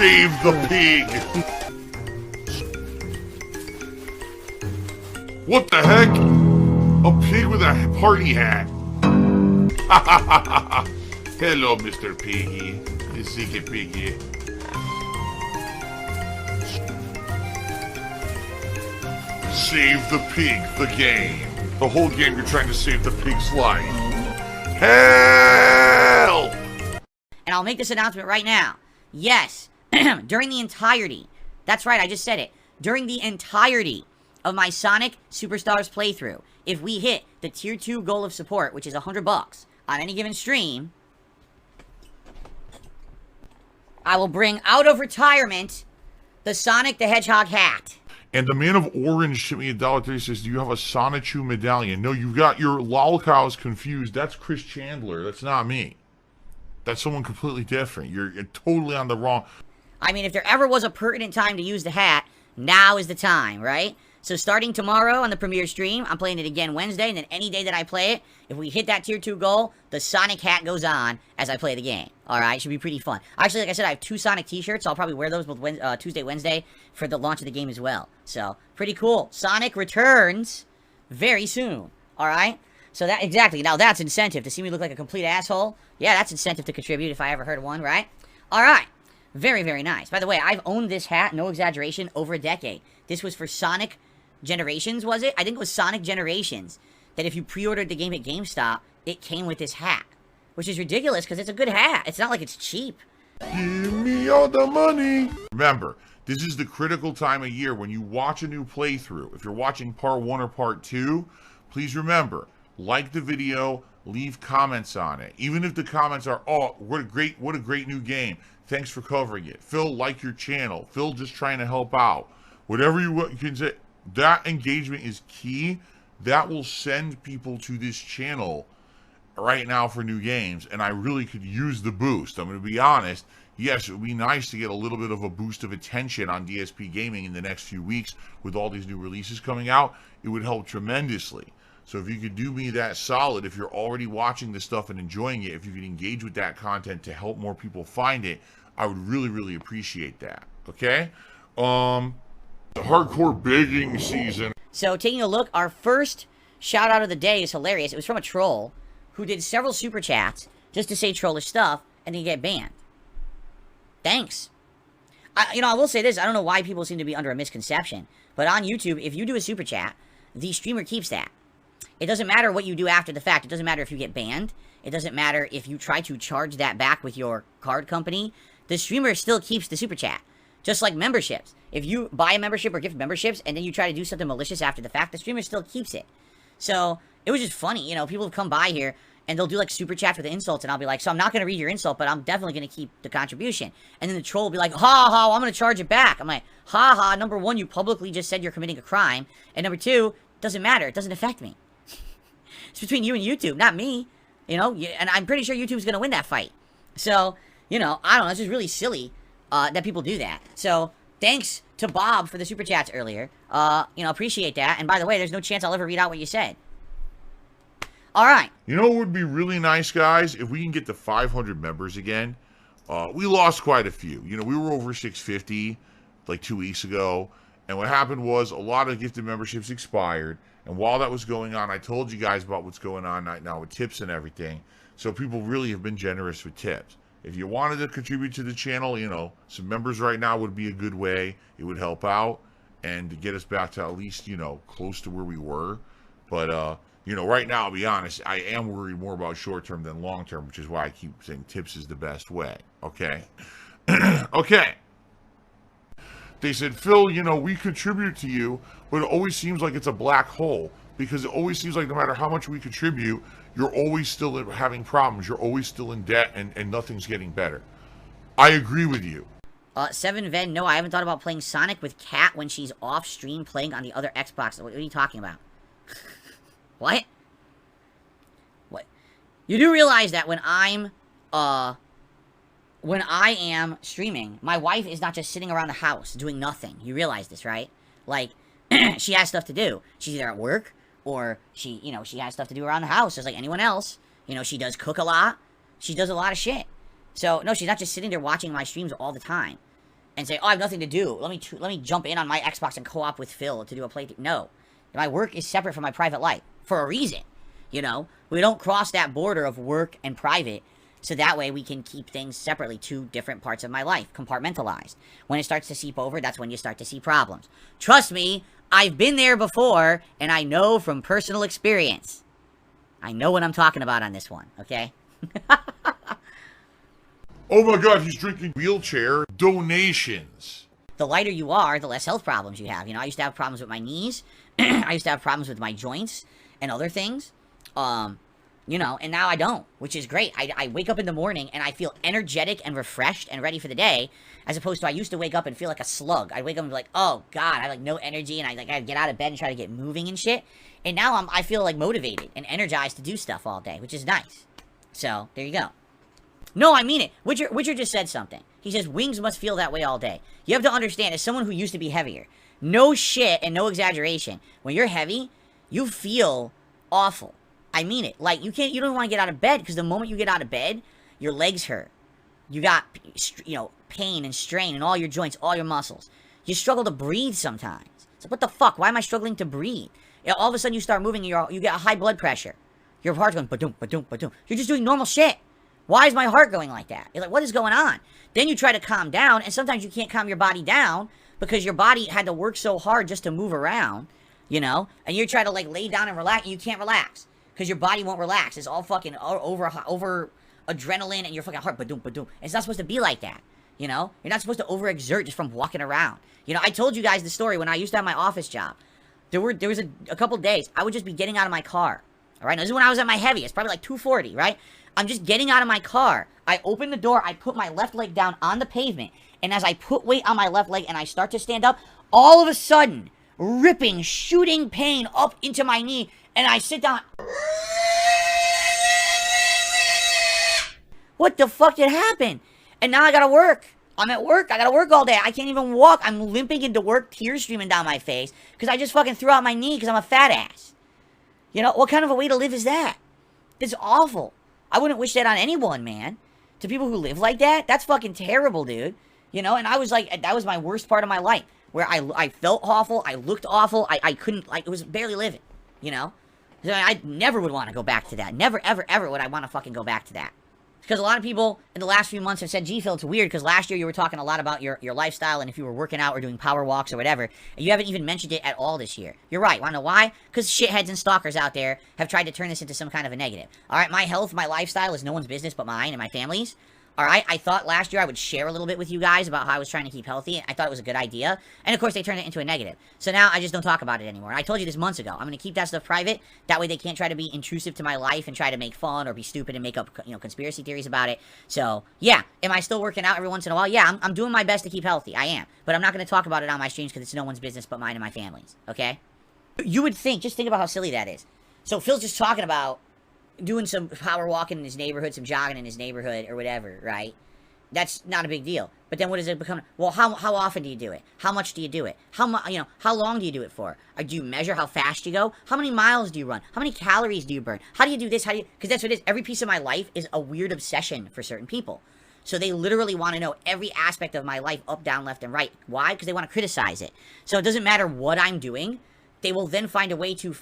Save the pig! What the heck? A pig with a party hat. Hello, Mr. Piggy. The secret piggy. Save the pig, the game. The whole game you're trying to save the pig's life. Help! And I'll make this announcement right now. Yes, during the entirety, that's right, I just said it. During the entirety of my Sonic Superstars playthrough, if we hit the tier 2 goal of support, which is $100 on any given stream, I will bring out of retirement the Sonic the Hedgehog hat. And the man of orange sent me $1.30, says, do you have a Sonichu medallion? No, you've got your lolcows confused. That's Chris Chandler. That's not me. That's someone completely different. You're totally on the wrong... I mean, if there ever was a pertinent time to use the hat, now is the time, right? So starting tomorrow on the premiere stream, I'm playing it again Wednesday, and then any day that I play it, if we hit that tier 2 goal, the Sonic hat goes on as I play the game. Alright, should be pretty fun. Actually, like I said, I have 2 Sonic t-shirts, so I'll probably wear those both Tuesday, Wednesday for the launch of the game as well. So, pretty cool. Sonic returns very soon. Alright? So that, exactly, now that's incentive. To see me look like a complete asshole, yeah, that's incentive to contribute if I ever heard one, right? Alright. Very, very nice. By the way, I've owned this hat, no exaggeration, over a decade. This was for Sonic Generations, was it? I think it was Sonic Generations. That if you pre-ordered the game at GameStop, it came with this hat. Which is ridiculous, because it's a good hat. It's not like it's cheap. Give me all the money. Remember, this is the critical time of year when you watch a new playthrough. If you're watching part 1 or part 2, please remember, like the video, leave comments on it. Even if the comments are, oh, what a great new game. Thanks for covering it. Phil, like your channel. Phil, just trying to help out. Whatever you can say, that engagement is key. That will send people to this channel right now for new games, and I really could use the boost. I'm going to be honest. Yes, it would be nice to get a little bit of a boost of attention on DSP Gaming in the next few weeks with all these new releases coming out. It would help tremendously. So if you could do me that solid, if you're already watching this stuff and enjoying it, if you could engage with that content to help more people find it, I would really, really appreciate that. Okay? The hardcore begging season. So taking a look, our first shout out of the day is hilarious. It was from a troll who did several super chats just to say trollish stuff and then get banned. Thanks. I will say this. I don't know why people seem to be under a misconception, but on YouTube, if you do a super chat, the streamer keeps that. It doesn't matter what you do after the fact. It doesn't matter if you get banned. It doesn't matter if you try to charge that back with your card company. The streamer still keeps the super chat. Just like memberships. If you buy a membership or gift memberships and then you try to do something malicious after the fact, the streamer still keeps it. So, it was just funny. You know, people have come by here and they'll do like super chats with insults and I'll be like, so I'm not going to read your insult, but I'm definitely going to keep the contribution. And then the troll will be like, ha ha, I'm going to charge it back. I'm like, ha ha, number one, you publicly just said you're committing a crime. And number two, doesn't matter. It doesn't affect me. It's between you and YouTube, not me. You know, and I'm pretty sure YouTube's going to win that fight. So, you know, I don't know. It's just really silly that people do that. So, thanks to Bob for the super chats earlier. You know, appreciate that. And by the way, there's no chance I'll ever read out what you said. Alright. You know what would be really nice, guys? If we can get to 500 members again. We lost quite a few. You know, we were over 650 like 2 weeks ago. And what happened was a lot of gifted memberships expired. And while that was going on, I told you guys about what's going on right now with tips and everything. So people really have been generous with tips. If you wanted to contribute to the channel, you know, some members right now would be a good way. It would help out and to get us back to at least, you know, close to where we were. But, you know, right now, I'll be honest, I am worried more about short-term than long-term, which is why I keep saying tips is the best way. Okay? Okay. They said, Phil, you know, we contribute to you, but it always seems like it's a black hole because it always seems like no matter how much we contribute, you're always still having problems. You're always still in debt and nothing's getting better. I agree with you. 7Ven, no, I haven't thought about playing Sonic with Kat when she's off stream playing on the other Xbox. What are you talking about? What? What? You do realize that when I am streaming, my wife is not just sitting around the house doing nothing. You realize this, right? Like, she has stuff to do. She's either at work, or she has stuff to do around the house, just like anyone else. You know, she does cook a lot. She does a lot of shit. So, no, she's not just sitting there watching my streams all the time. and say, oh, I have nothing to do. Let me jump in on my Xbox and co-op with Phil to do a playthrough. No. My work is separate from my private life. For a reason. You know? We don't cross that border of work and private, so that way we can keep things separately, two different parts of my life, compartmentalized. When it starts to seep over, that's when you start to see problems. Trust me, I've been there before, and I know from personal experience. I know what I'm talking about on this one, okay? Oh my god, he's drinking wheelchair donations. The lighter you are, the less health problems you have. You know, I used to have problems with my knees. I used to have problems with my joints and other things. You know, and now I don't, which is great. I wake up in the morning and I feel energetic and refreshed and ready for the day, as opposed to I used to wake up and feel like a slug. I'd wake up and be like, oh god, I have like no energy, and I'd get out of bed and try to get moving and shit. And now I feel like motivated and energized to do stuff all day, which is nice. So, there you go. No, I mean it. Witcher just said something. He says, wings must feel that way all day. You have to understand, as someone who used to be heavier, no shit and no exaggeration, when you're heavy, you feel awful. I mean it. Like, you don't want to get out of bed, because the moment you get out of bed, your legs hurt. You got, you know, pain and strain in all your joints, all your muscles. You struggle to breathe sometimes. It's like, what the fuck? Why am I struggling to breathe? You know, all of a sudden you start moving and you get a high blood pressure. Your heart's going, ba-doom, ba-doom, ba-doom. You're just doing normal shit. Why is my heart going like that? You're like, what is going on? Then you try to calm down, and sometimes you can't calm your body down because your body had to work so hard just to move around, you know? And you're trying to, like, lay down and relax, and you can't relax because your body won't relax. It's all fucking over adrenaline and your fucking heart, ba-doom, ba-doom. It's not supposed to be like that, you know? You're not supposed to overexert just from walking around. You know, I told you guys the story when I used to have my office job. There was a couple days, I would just be getting out of my car, all right? Now, this is when I was at my heaviest, probably like 240, right? I'm just getting out of my car. I open the door. I put my left leg down on the pavement. And as I put weight on my left leg and I start to stand up, all of a sudden, ripping, shooting pain up into my knee. And I sit down. What the fuck did happen? And now I gotta work. I'm at work. I gotta work all day. I can't even walk. I'm limping into work, tears streaming down my face. Because I just fucking threw out my knee because I'm a fat ass. You know, what kind of a way to live is that? It's awful. I wouldn't wish that on anyone, man. To people who live like that, that's fucking terrible, dude. You know, and I was like, that was my worst part of my life. Where I felt awful, I looked awful, I couldn't, like, it was barely living. You know? So I never would want to go back to that. Never, ever, ever would I want to fucking go back to that. Because a lot of people in the last few months have said, gee, Phil, it's weird, because last year you were talking a lot about your lifestyle and if you were working out or doing power walks or whatever, and you haven't even mentioned it at all this year. You're right. Want to know why? Because shitheads and stalkers out there have tried to turn this into some kind of a negative. Alright, my health, my lifestyle is no one's business but mine and my family's. Alright, I thought last year I would share a little bit with you guys about how I was trying to keep healthy. I thought it was a good idea. And of course they turned it into a negative. So now I just don't talk about it anymore. I told you this months ago. I'm going to keep that stuff private. That way they can't try to be intrusive to my life and try to make fun or be stupid and make up, you know, conspiracy theories about it. So, yeah. Am I still working out every once in a while? Yeah, I'm doing my best to keep healthy. I am. But I'm not going to talk about it on my streams because it's no one's business but mine and my family's. Okay? You would think, just think about how silly that is. So Phil's just talking about doing some power walking in his neighborhood, some jogging in his neighborhood or whatever, right? That's not a big deal. But then what does it become? Well, how often do you do it? How much do you do it? How long do you do it for? Or do you measure how fast you go? How many miles do you run? How many calories do you burn? How do you do this? Because that's what it is. Every piece of my life is a weird obsession for certain people. So they literally want to know every aspect of my life, up, down, left, and right. Why? Because they want to criticize it. So it doesn't matter what I'm doing. They will then find a way to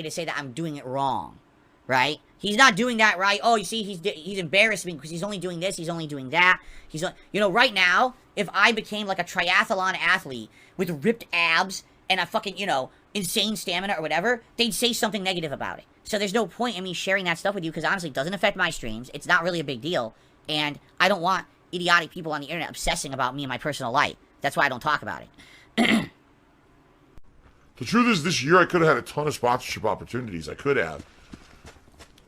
say that I'm doing it wrong. Right? He's not doing that right. Oh, you see, he's embarrassed me because he's only doing this, he's only doing that. You know, right now, if I became like a triathlon athlete with ripped abs and a fucking, you know, insane stamina or whatever, they'd say something negative about it. So there's no point in me sharing that stuff with you because honestly, it doesn't affect my streams. It's not really a big deal. And I don't want idiotic people on the internet obsessing about me and my personal life. That's why I don't talk about it. The truth is, this year I could have had a ton of sponsorship opportunities. I could have.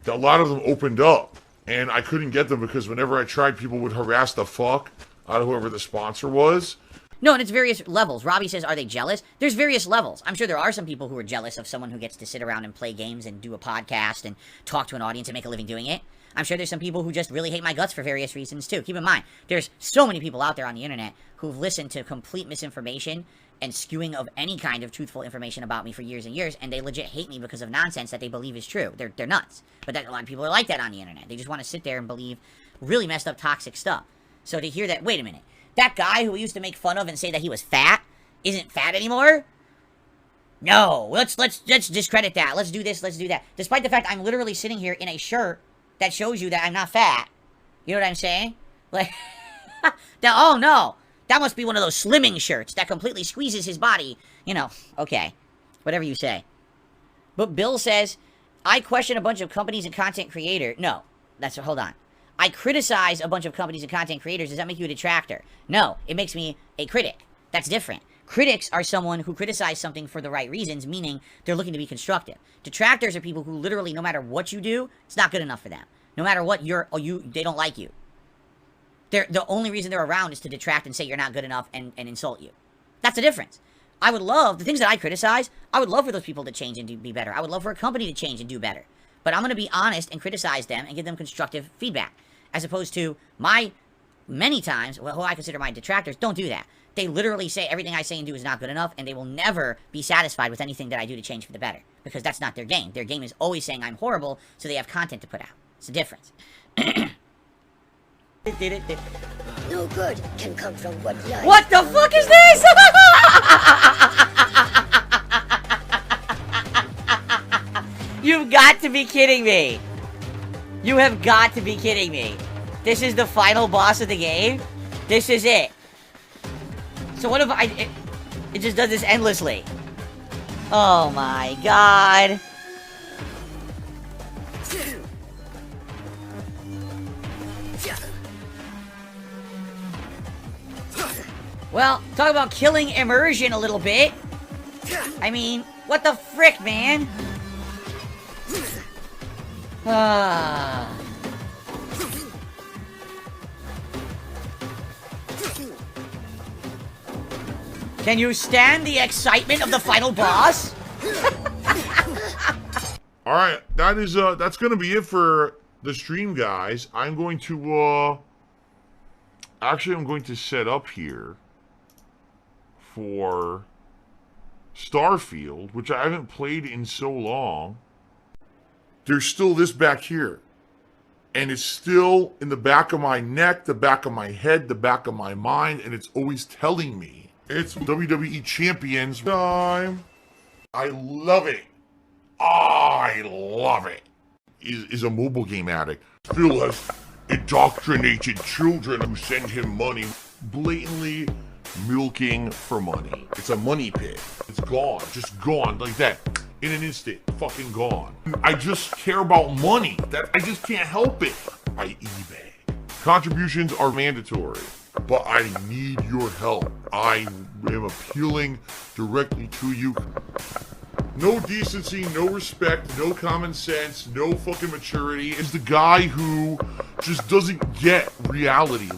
A lot of them opened up, and I couldn't get them because whenever I tried, people would harass the fuck out of whoever the sponsor was. No, and it's various levels. Robbie says, are they jealous? There's various levels. I'm sure there are some people who are jealous of someone who gets to sit around and play games and do a podcast and talk to an audience and make a living doing it. I'm sure there's some people who just really hate my guts for various reasons, too. Keep in mind, there's so many people out there on the internet who've listened to complete misinformation and skewing of any kind of truthful information about me for years and years, and they legit hate me because of nonsense that they believe is true. They're nuts. But a lot of people are like that on the internet. They just want to sit there and believe really messed up, toxic stuff. So to hear that, wait a minute, That guy who we used to make fun of and say that he was fat isn't fat anymore? No, let's discredit that. Let's do this, let's do that. Despite the fact I'm literally sitting here in a shirt that shows you that I'm not fat. You know what I'm saying? Like, oh no, that must be one of those slimming shirts that completely squeezes his body. You know, okay, whatever you say. But Bill says, I question a bunch of companies and content creators. No, hold on. I criticize a bunch of companies and content creators. Does that make you a detractor? No, it makes me a critic. That's different. Critics are someone who criticize something for the right reasons, meaning they're looking to be constructive. Detractors are people who literally, no matter what you do, it's not good enough for them. No matter what they don't like you. The only reason they're around is to detract and say you're not good enough and insult you. That's the difference. I would love, the things that I criticize, I would love for those people to change and be better. I would love for a company to change and do better. But I'm going to be honest and criticize them and give them constructive feedback. As opposed to many times, who I consider my detractors, don't do that. They literally say everything I say and do is not good enough, and they will never be satisfied with anything that I do to change for the better. Because that's not their game. Their game is always saying I'm horrible, so they have content to put out. It's the difference. No good can come from what lies. What the fuck is this? You've got to be kidding me. You have got to be kidding me. This is the final boss of the game? This is it. So what if it just does this endlessly? Oh my god. Well, talk about killing immersion a little bit. I mean, what the frick, man? Can you stand the excitement of the final boss? Alright, that's gonna be it for the stream, guys. I'm going to, actually, I'm going to set up here for Starfield, which I haven't played in so long. There's still this back here. And it's still in the back of my neck, the back of my head, the back of my mind, and it's always telling me it's WWE Champions time. I love it. I love it. Is a mobile game addict. Phil has indoctrinated children who send him money, blatantly milking for money. It's a money pit. It's gone, just gone like that. In an instant, fucking gone. I just care about money. I just can't help it. I eBay. Contributions are mandatory, but I need your help. I am appealing directly to you. No decency, no respect, no common sense, no fucking maturity. Is the guy who just doesn't get reality.